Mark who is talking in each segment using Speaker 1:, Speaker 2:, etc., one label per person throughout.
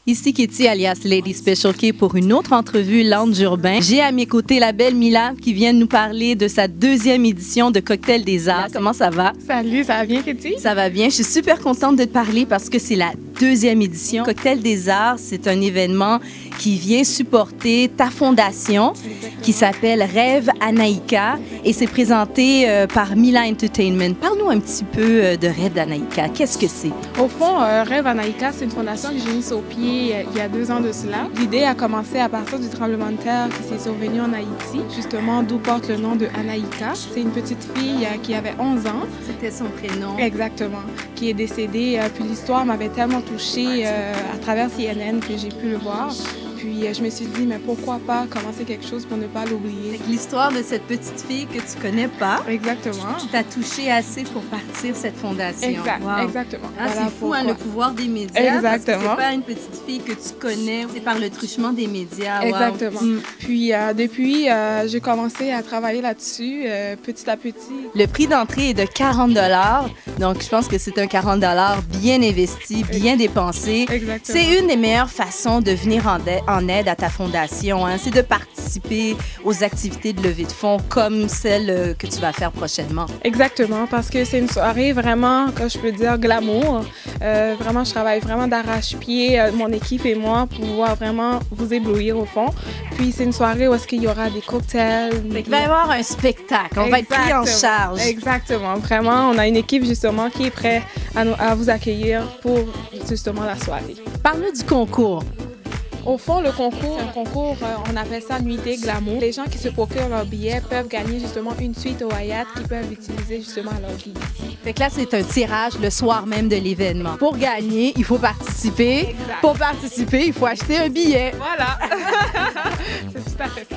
Speaker 1: Ici Kitty alias Lady Special K pour une autre entrevue Lounge Urbain. J'ai à mes côtés la belle Mila qui vient nous parler de sa deuxième édition de Cocktail des Arts. Comment ça va?
Speaker 2: Salut, ça va bien Kitty?
Speaker 1: Ça va bien. Je suis super contente de te parler parce que c'est la deuxième édition. Cocktail des Arts, c'est un événement qui vient supporter ta fondation qui s'appelle Rêve Anaïka et c'est présenté par Mila Entertainment. Parle-nous un petit peu de Rêve Anaïka. Qu'est-ce que c'est?
Speaker 2: Au fond, Rêve Anaïka, c'est une fondation que j'ai mise au pied il y a 2 ans de cela. L'idée a commencé à partir du tremblement de terre qui s'est survenu en Haïti, justement d'où porte le nom de Anaïka. C'est une petite fille qui avait 11 ans.
Speaker 1: C'était son prénom.
Speaker 2: Exactement, qui est décédée. Puis l'histoire m'avait tellement touchée à travers CNN que j'ai pu le voir. Puis je me suis dit, mais pourquoi pas commencer quelque chose pour ne pas l'oublier.
Speaker 1: L'histoire de cette petite fille que tu connais pas.
Speaker 2: Exactement.
Speaker 1: T'a touché assez pour partir cette fondation.
Speaker 2: Exact,
Speaker 1: wow.
Speaker 2: Exactement.
Speaker 1: Ah, voilà, c'est fou, hein, le pouvoir des médias.
Speaker 2: Exactement.
Speaker 1: C'est pas une petite fille que tu connais, c'est par le truchement des médias.
Speaker 2: Exactement.
Speaker 1: Wow.
Speaker 2: Puis depuis, j'ai commencé à travailler là-dessus petit à petit.
Speaker 1: Le prix d'entrée est de 40 $, donc je pense que c'est un 40 $ bien investi, bien dépensé.
Speaker 2: Exactement.
Speaker 1: C'est une des meilleures façons de venir en aide à ta fondation, hein, c'est de participer aux activités de levée de fonds comme celle que tu vas faire prochainement.
Speaker 2: Exactement, parce que c'est une soirée vraiment, comme je peux dire, glamour. Vraiment, je travaille vraiment d'arrache-pied, mon équipe et moi, pour pouvoir vraiment vous éblouir au fond. Puis c'est une soirée où est-ce qu'il y aura des cocktails.
Speaker 1: Il va y avoir un spectacle, on va être pris en charge.
Speaker 2: Exactement, vraiment, on a une équipe justement qui est prête à vous accueillir pour justement la soirée.
Speaker 1: Parle-nous du concours.
Speaker 2: Au fond, le concours, c'est un concours, on appelle ça Nuitée Glamour. Les gens qui se procurent leur billet peuvent gagner justement une suite au Hyatt qu'ils peuvent utiliser justement à leur vie.
Speaker 1: Fait que là, c'est un tirage le soir même de l'événement. Pour gagner, il faut participer.
Speaker 2: Exact.
Speaker 1: Pour participer, il faut acheter un billet.
Speaker 2: Voilà! C'est tout à fait ça.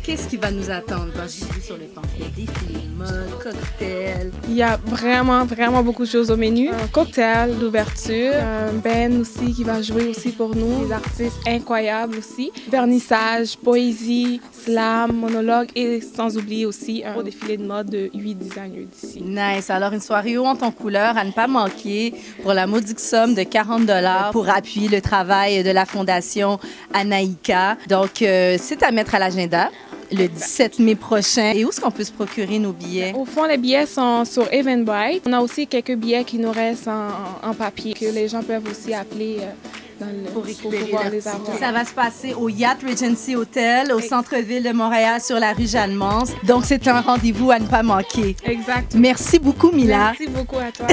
Speaker 1: Qu'est-ce qui va nous attendre? J'ai vu sur le pamphlet, défilé de mode, cocktail.
Speaker 2: Il y a vraiment beaucoup de choses au menu. Un cocktail d'ouverture, un band aussi qui va jouer aussi pour nous, des artistes incroyables aussi. Vernissage, poésie, slam, monologue et sans oublier aussi un beau défilé de mode de 8 designers d'ici.
Speaker 1: Nice. Alors, une soirée haut en couleur à ne pas manquer pour la modique somme de 40 $ pour appuyer le travail de la Fondation Anaïka. Donc, c'est à mettre à l'agenda. Le 17 mai prochain. Et où est-ce qu'on peut se procurer nos billets?
Speaker 2: Au fond, les billets sont sur Eventbrite. On a aussi quelques billets qui nous restent en papier que les gens peuvent aussi appeler pour pouvoir les avoir.
Speaker 1: Ça va se passer au Hyatt Regency Hotel, au centre-ville de Montréal, sur la rue Jeanne-Mance. Donc, c'est un rendez-vous à ne pas manquer.
Speaker 2: Exact.
Speaker 1: Merci beaucoup, Mila.
Speaker 2: Merci beaucoup à toi.